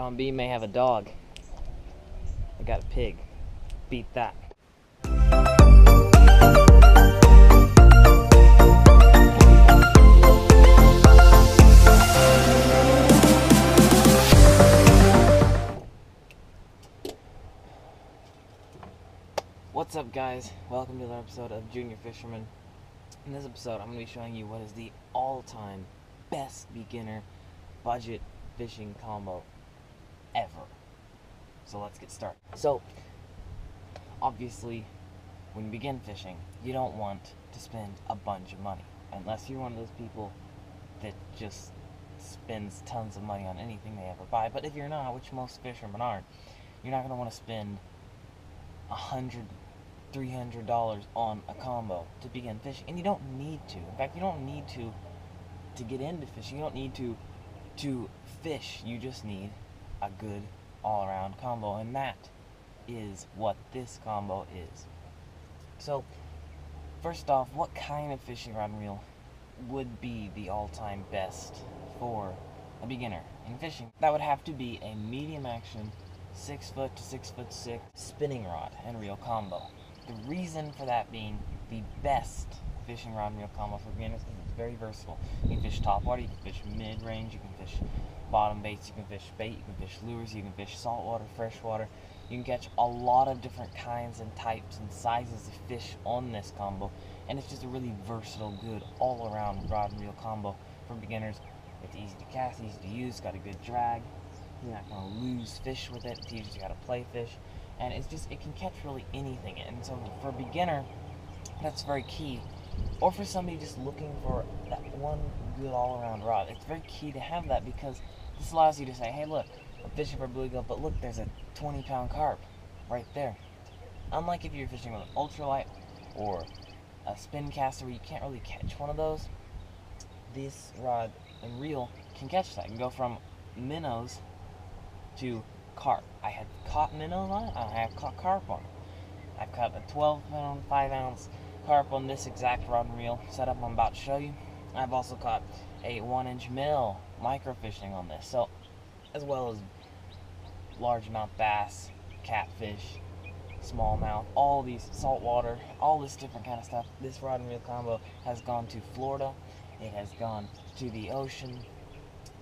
Mom B may have a dog. I got a pig. Beat that. What's up, guys? Welcome to another episode of Junior Fisherman. In this episode, I'm going to be showing you what is the all-time best beginner budget fishing combo ever. So let's get started. So, obviously, when you begin fishing, you don't want to spend a bunch of money. Unless you're one of those people that just spends tons of money on anything they ever buy. But if you're not, which most fishermen aren't, you're not going to want to spend $100-$300 on a combo to begin fishing, and you don't need to. In fact, you don't need to get into fishing. You don't need to fish. You just need a good all-around combo, and that is what this combo is. So, first off, what kind of fishing rod and reel would be the all-time best for a beginner in fishing? That would have to be a medium action 6 foot to 6'6" spinning rod and reel combo. The reason for that being the best fishing rod and reel combo for beginners is it's very versatile. You can fish topwater, you can fish mid-range, you can fish bottom baits, you can fish bait, you can fish lures, you can fish saltwater, freshwater. You can catch a lot of different kinds and types and sizes of fish on this combo, and it's just a really versatile, good all-around rod and reel combo for beginners. It's easy to cast, easy to use, got a good drag. You're not going to lose fish with it. It teaches you how to play fish, and it can catch really anything. And so for a beginner, that's very key. Or for somebody just looking for that one good all-around rod, it's very key to have that, because this allows you to say, hey, look, I'm fishing for bluegill, but look, there's a 20-pound carp right there. Unlike if you're fishing with an ultralight or a spin caster where you can't really catch one of those, this rod and reel can catch that. You can go from minnows to carp. I have caught minnows on it, I have caught carp on it. I've caught a 12-pound, 5-ounce carp on this exact rod and reel setup I'm about to show you. I've also caught a 1-inch minnow microfishing on this, so as well as largemouth bass, catfish, smallmouth, all these saltwater, all this different kind of stuff. This rod and reel combo has gone to Florida, it has gone to the ocean,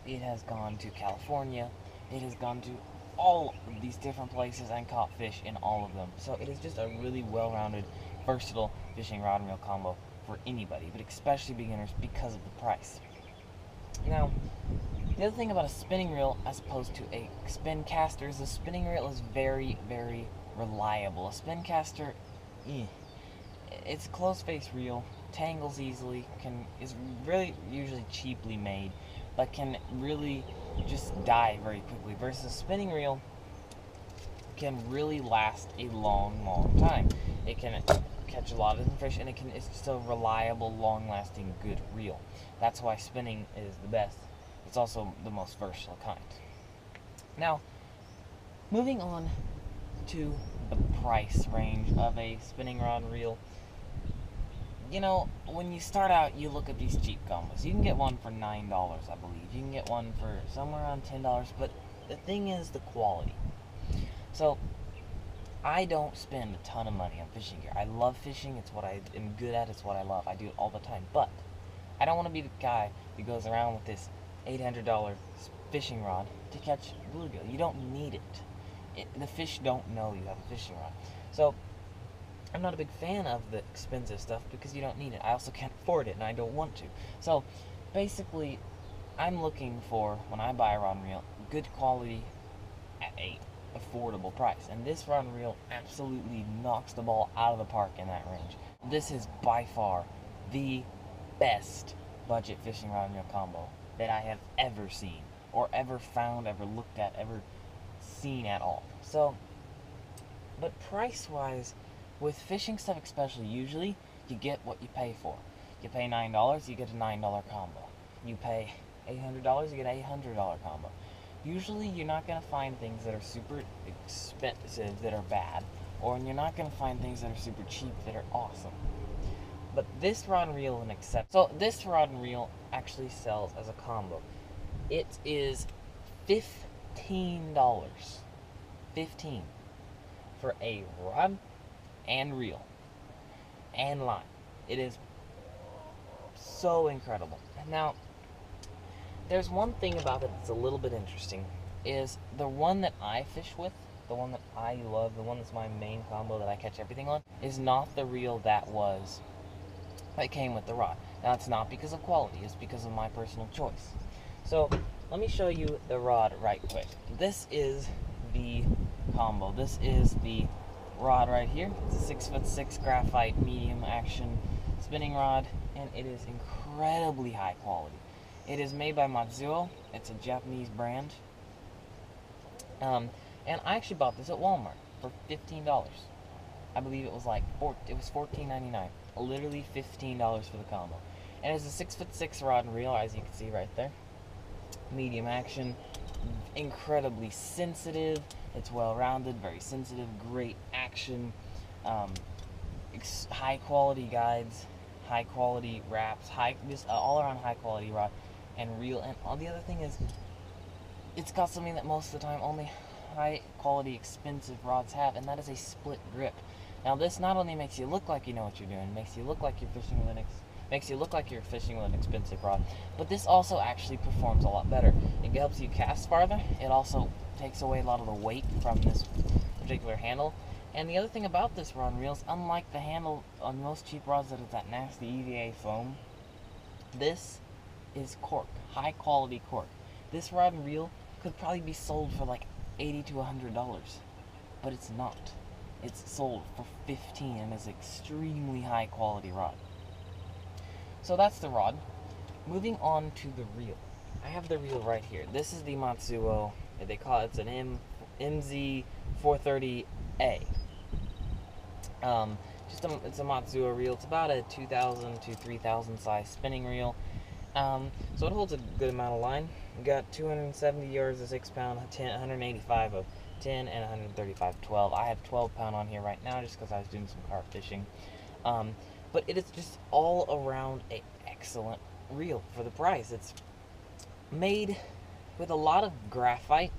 it has gone to California, it has gone to all of these different places and caught fish in all of them. So it is just a really well-rounded, versatile fishing rod and reel combo for anybody, but especially beginners because of the price. Now, the other thing about a spinning reel as opposed to a spin caster is a spinning reel is very, very reliable. A spin caster, it's a closed-face reel, tangles easily, is really usually cheaply made, but can really just die very quickly, versus a spinning reel can really last a long time. It can catch a lot of different fish, and it's just a reliable, long-lasting, good reel. That's why spinning is the best. It's also the most versatile kind. Now, moving on to the price range of a spinning rod and reel. You know, when you start out, you look at these cheap combos. You can get one for $9, I believe. You can get one for somewhere around $10, but the thing is the quality. So, I don't spend a ton of money on fishing gear. I love fishing. It's what I am good at. It's what I love. I do it all the time. But I don't want to be the guy who goes around with this $800 fishing rod to catch bluegill. You don't need it. The fish don't know you have a fishing rod. So, I'm not a big fan of the expensive stuff because you don't need it. I also can't afford it, and I don't want to. So, basically, I'm looking for, when I buy a rod and reel, good quality at a affordable price. And this rod and reel absolutely knocks the ball out of the park in that range. This is by far the best budget fishing rod and reel combo that I have ever seen, or ever found, ever looked at, ever seen at all. So, but price-wise, with fishing stuff especially, usually you get what you pay for. You pay $9, you get a $9 combo. You pay $800, you get a $800 combo. Usually you're not going to find things that are super expensive that are bad, or you're not going to find things that are super cheap that are awesome. But this rod and reel is an exception. So this rod and reel actually sells as a combo. It is $15. 15 for a rod and reel and line. It is so incredible. Now, there's one thing about it that's a little bit interesting, is the one that I fish with, the one that I love, the one that's my main combo that I catch everything on, is not the reel that came with the rod. Now, it's not because of quality, it's because of my personal choice. So, let me show you the rod right quick. This is the combo. This is the rod right here. It's a 6'6" graphite medium action spinning rod, and it is incredibly high quality. It is made by Matzuo. It's a Japanese brand. And I actually bought this at Walmart for $15. I believe it was like $14.99. Literally $15 for the combo. And it's a 6'6" rod and reel, as you can see right there. Medium action, incredibly sensitive. It's well-rounded, very sensitive, great action, high quality guides, high quality wraps, just all around high quality rod and reel. And all the other thing is, it's got something that most of the time only high quality expensive rods have, and that is a split grip. Now, this not only makes you look like you know what you're doing, makes you look like you're fishing with an expensive rod, but this also actually performs a lot better. It helps you cast farther. It also takes away a lot of the weight from this particular handle. And the other thing about this rod and reel is, unlike the handle on most cheap rods that is that nasty EVA foam, this is cork, high quality cork. This rod and reel could probably be sold for like $80 to $100, but it's not. It's sold for $15 and is extremely high quality rod. So that's the rod. Moving on to the reel. I have the reel right here. This is the Matzuo. They call it, it's an MZ430A. It's a Matzuo reel. It's about a 2,000 to 3,000 size spinning reel. So it holds a good amount of line. We got 270 yards of 6-pound, 185 of 10, and 135 of 12. I have 12-pound on here right now just because I was doing some carp fishing. But it is just all around an excellent reel for the price. It's made with a lot of graphite.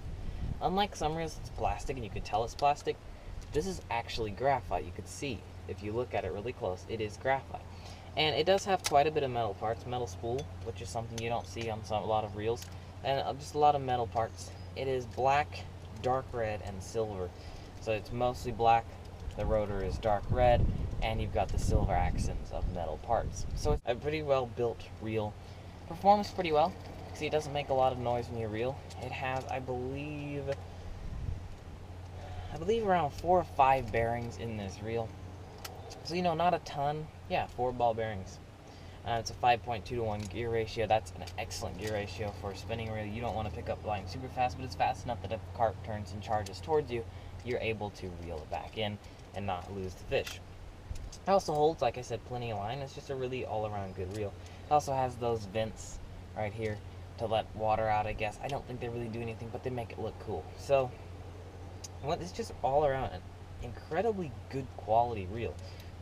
Unlike some reels, it's plastic and you can tell it's plastic. This is actually graphite. You could see if you look at it really close, it is graphite. And it does have quite a bit of metal parts, metal spool, which is something you don't see on a lot of reels, and just a lot of metal parts. It is black, dark red, and silver. So it's mostly black, the rotor is dark red, and you've got the silver accents of metal parts. So it's a pretty well built reel. Performs pretty well. See, it doesn't make a lot of noise when you reel. It has, I believe around 4 or 5 bearings in this reel. So, you know, not a ton. Yeah, 4 ball bearings. It's a 5.2 to 1 gear ratio. That's an excellent gear ratio for a spinning reel. You don't want to pick up line super fast, but it's fast enough that if the carp turns and charges towards you, you're able to reel it back in and not lose the fish. It also holds, like I said, plenty of line. It's just a really all-around good reel. It also has those vents right here to let water out, I guess. I don't think they really do anything, but they make it look cool. So, it's just all around an incredibly good quality reel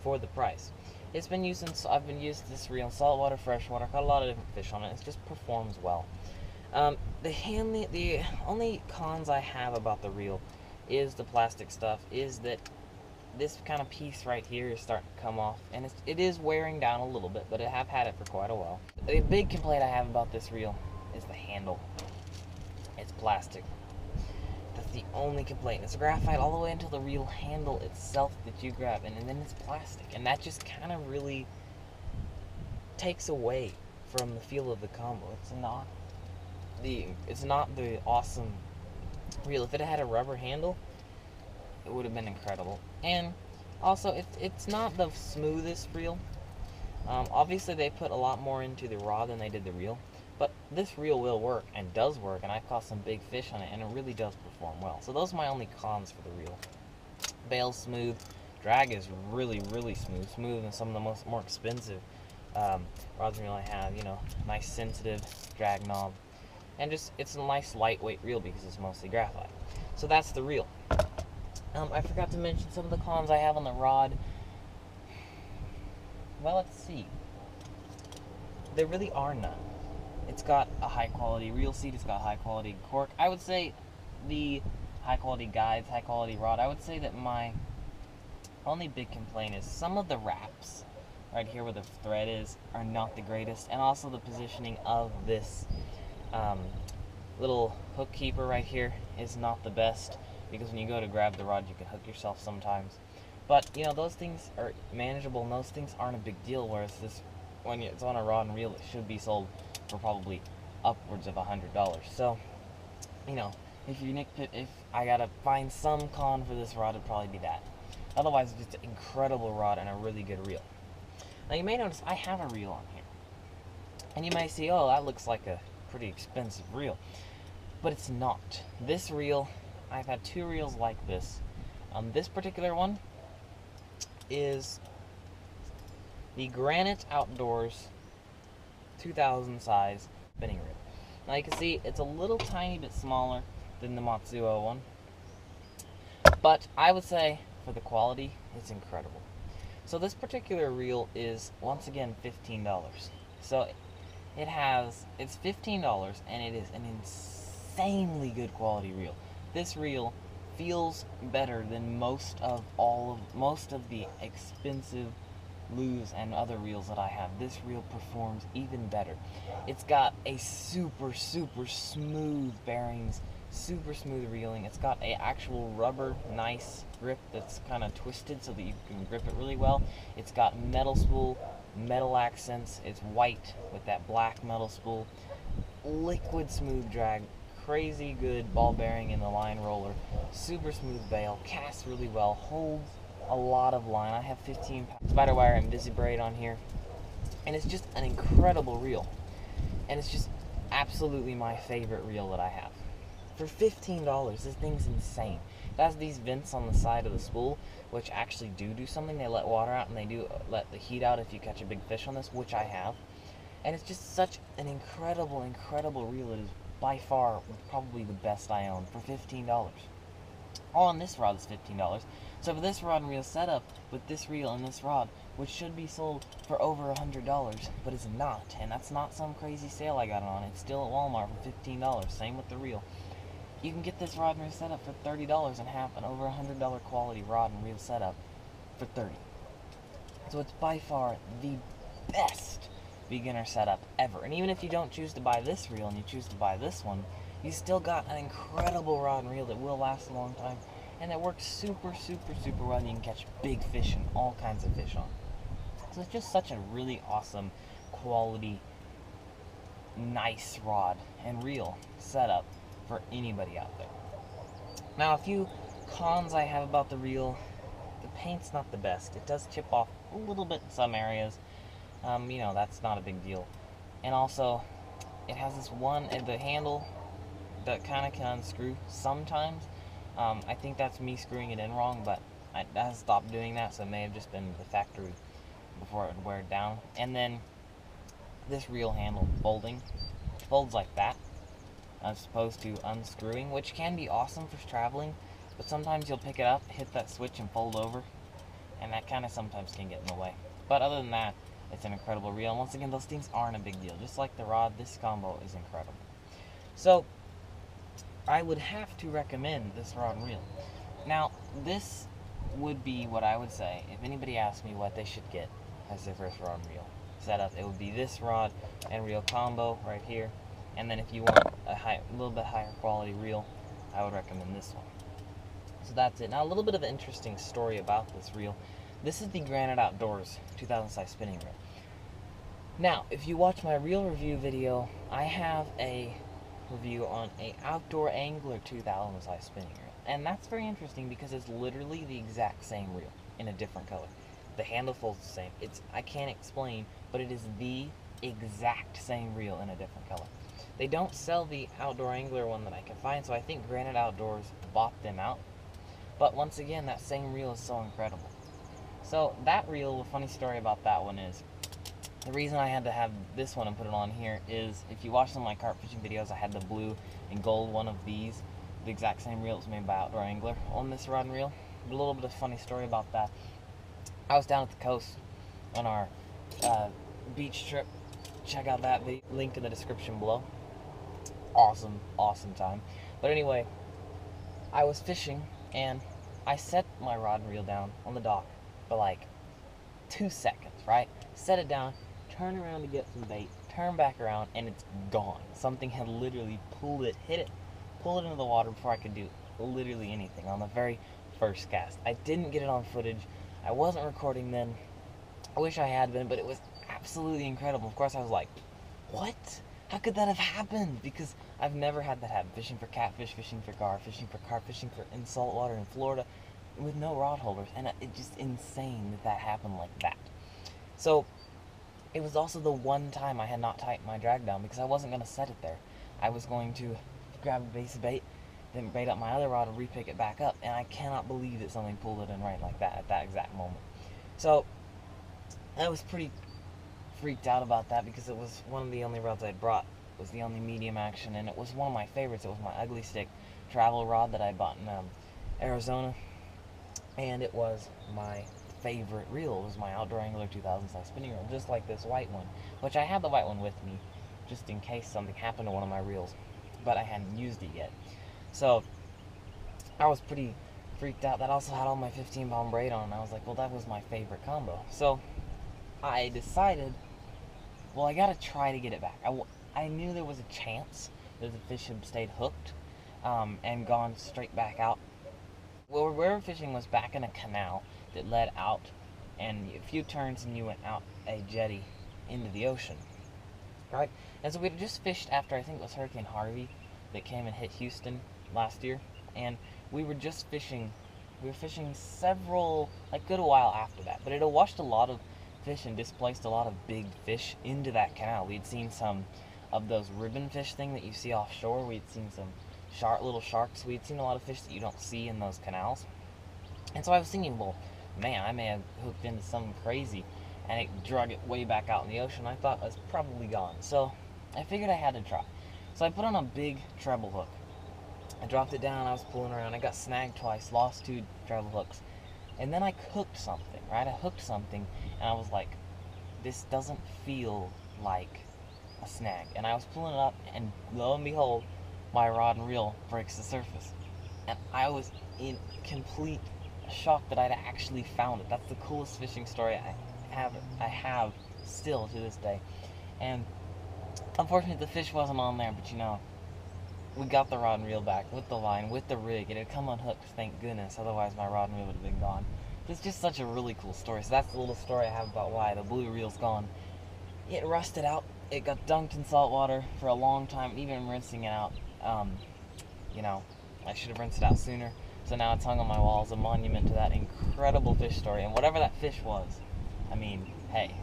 for the price. It's been used I've been using this reel in saltwater, freshwater, caught a lot of different fish on it. It just performs well. The only cons I have about the reel is the plastic stuff, is that this kind of piece right here is starting to come off, and it is wearing down a little bit, but I have had it for quite a while. The big complaint I have about this reel is the handle. It's plastic. That's the only complaint. It's graphite all the way until the reel handle itself that you grab, and then it's plastic, and that just kind of really takes away from the feel of the combo. It's not the awesome reel. If it had a rubber handle, it would have been incredible. And also, it's not the smoothest reel. Obviously, they put a lot more into the rod than they did the reel. But this reel will work, and does work, and I've caught some big fish on it, and it really does perform well. So those are my only cons for the reel. Bail's smooth. Drag is really, really smooth. Smoother than some of the more expensive rods and reel I have. You know, nice sensitive drag knob. And just, it's a nice lightweight reel because it's mostly graphite. So that's the reel. I forgot to mention some of the cons I have on the rod. Well, let's see. There really are none. It's got a high quality reel seat, it's got high quality cork. I would say the high quality guides, high quality rod, I would say that my only big complaint is some of the wraps right here where the thread is are not the greatest, and also the positioning of this little hook keeper right here is not the best, because when you go to grab the rod you can hook yourself sometimes. But you know, those things are manageable and those things aren't a big deal, whereas this, when it's on a rod and reel, it should be sold for probably upwards of $100. So you know, if I gotta find some con for this rod, it'd probably be that. Otherwise, it's just an incredible rod and a really good reel. Now you may notice I have a reel on here, and you may see, oh, that looks like a pretty expensive reel, but it's not. This reel, I've had two reels like this. This particular one is the Granite Outdoors 2000 size spinning reel. Now you can see it's a little tiny bit smaller than the Matzuo one, but I would say for the quality, it's incredible. So this particular reel is, once again, $15. So it's $15 and it is an insanely good quality reel. This reel feels better than most of the expensive Lew's and other reels that I have. This reel performs even better. It's got a super smooth bearings, super smooth reeling. It's got a actual rubber nice grip that's kind of twisted so that you can grip it really well. It's got metal spool, metal accents. It's white with that black metal spool. Liquid smooth drag, crazy good ball bearing in the line roller, super smooth bail, casts really well, holds a lot of line. I have 15 pound spider wire and busy braid on here, and it's just an incredible reel, and it's just absolutely my favorite reel that I have. For $15, this thing's insane. It has these vents on the side of the spool, which actually do something. They let water out and they do let the heat out if you catch a big fish on this, which I have. And it's just such an incredible reel. It is by far probably the best I own for $15. All on this rod is $15. So for this rod and reel setup, with this reel and this rod, which should be sold for over $100, but it's not, and that's not some crazy sale I got it on. It's still at Walmart for $15. Same with the reel. You can get this rod and reel setup for $30 and have an over $100 quality rod and reel setup for $30. So it's by far the best beginner setup ever. And even if you don't choose to buy this reel and you choose to buy this one, you still got an incredible rod and reel that will last a long time, and that works super well, and you can catch big fish and all kinds of fish on. So it's just such a really awesome quality, nice rod and reel setup for anybody out there. Now, a few cons I have about the reel: the paint's not the best. It does chip off a little bit in some areas. You know, that's not a big deal. And also, it has this one at the handle that kind of can unscrew sometimes. I think that's me screwing it in wrong, but I have stopped doing that, so it may have just been the factory before it would wear it down. And then this reel handle folds like that, as opposed to unscrewing, which can be awesome for traveling, but sometimes you'll pick it up, hit that switch, and fold over, and that kind of sometimes can get in the way. But other than that, it's an incredible reel. And once again, those things aren't a big deal. Just like the rod, this combo is incredible. So I would have to recommend this rod and reel. Now, this would be what I would say if anybody asked me what they should get as their first rod and reel setup. It would be this rod and reel combo right here. And then if you want a little bit higher quality reel, I would recommend this one. So that's it. Now, a little bit of an interesting story about this reel. This is the Granite Outdoors 2000 size spinning reel. Now, if you watch my reel review video, I have a review on a Outdoor Angler 2000 size spinning reel, and that's very interesting because it's literally the exact same reel in a different color. The handle folds the same. I can't explain, but it is the exact same reel in a different color. They don't sell the Outdoor Angler one that I can find, so I think Granite Outdoors bought them out. But once again, that same reel is so incredible. So that reel, the funny story about that one is, the reason I had to have this one and put it on here is, if you watch some of my carp fishing videos, I had the blue and gold one of these, the exact same reel was made by Outdoor Angler on this rod and reel. A little bit of funny story about that. I was down at the coast on our beach trip. Check out that video, link in the description below. Awesome time. But anyway, I was fishing, and I set my rod and reel down on the dock for like 2 seconds, right? Set it down, turn around to get some bait, turn back around, and it's gone. Something had literally pulled it, hit it, pulled it into the water before I could do literally anything on the very first cast. I didn't get it on footage. I wasn't recording then. I wish I had been, but it was absolutely incredible. Of course, I was like, what? How could that have happened? Because I've never had that happen. Fishing for catfish, fishing for gar, fishing for carp, fishing for in saltwater in Florida with no rod holders. And it's just insane that that happened like that. So it was also the one time I had not tightened my drag down because I wasn't going to set it there. I was going to grab a base of bait, then bait up my other rod and re-pick it back up. And I cannot believe that something pulled it in right like that at that exact moment. So I was pretty freaked out about that because it was one of the only rods I'd brought. It was the only medium action, and it was one of my favorites. It was my ugly stick travel rod that I bought in Arizona, and it was my favorite reel. It was my Outdoor Angler 2000 size spinning reel, just like this white one, which I had the white one with me just in case something happened to one of my reels, but I hadn't used it yet. So I was pretty freaked out. That also had all my 15-pound braid on, and I was like, well, that was my favorite combo. So I decided, well, I gotta try to get it back. I knew there was a chance that the fish had stayed hooked and gone straight back out. Well, we were fishing was back in a canal that led out, and a few turns and you went out a jetty into the ocean, right? And so we had just fished after, I think it was Hurricane Harvey that came and hit Houston last year, and we were just fishing. We were fishing several, like, good a while after that, but it had washed a lot of fish and displaced a lot of big fish into that canal. We'd seen some of those ribbon fish thing that you see offshore. We'd seen some little sharks. We'd seen a lot of fish that you don't see in those canals. And so I was thinking, well, man, I may have hooked into something crazy, and it drug it way back out in the ocean. I thought it was probably gone. So I figured I had to try. So I put on a big treble hook. I dropped it down, I was pulling around. I got snagged twice, lost 2 treble hooks. And then I hooked something, right? I hooked something, and I was like, this doesn't feel like a snag. And I was pulling it up, and lo and behold, my rod and reel breaks the surface. And I was in complete shock that I'd actually found it. That's the coolest fishing story I have still to this day. And unfortunately, the fish wasn't on there, but you know, we got the rod and reel back with the line, with the rig. It had come unhooked, thank goodness. Otherwise, my rod and reel would have been gone. It's just such a really cool story. So that's the little story I have about why the blue reel's gone. It rusted out. It got dunked in salt water for a long time, even rinsing it out. You know, I should have rinsed it out sooner. So now it's hung on my wall as a monument to that incredible fish story. And whatever that fish was, I mean, hey,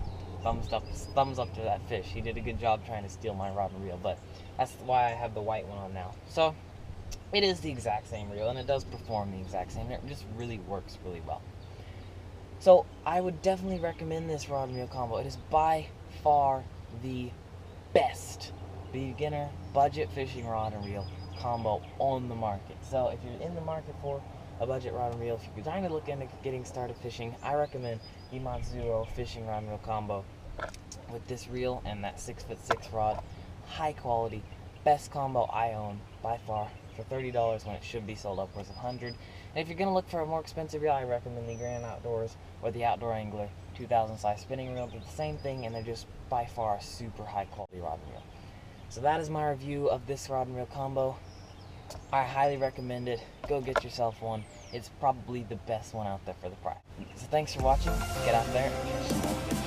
thumbs up to that fish. He did a good job trying to steal my rod and reel, but that's why I have the white one on now. So it is the exact same reel, and it does perform the exact same. It just really works really well. So I would definitely recommend this rod and reel combo. It is by far the best beginner budget fishing rod and reel combo on the market. So if you're in the market for a budget rod and reel, if you're trying to look into getting started fishing, I recommend the Matzuo fishing rod and reel combo with this reel and that 6'6" rod. High quality, best combo I own by far for $30 when it should be sold upwards of $100. And if you're going to look for a more expensive reel, I recommend the Grand Outdoors or the Outdoor Angler 2000 size spinning reel. They're the same thing, and they're just by far a super high quality rod and reel. So that is my review of this rod and reel combo. I highly recommend it. Go get yourself one. It's probably the best one out there for the price. So thanks for watching. Get out there and catch some more fish.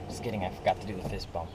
Just kidding, I forgot to do the fist bump.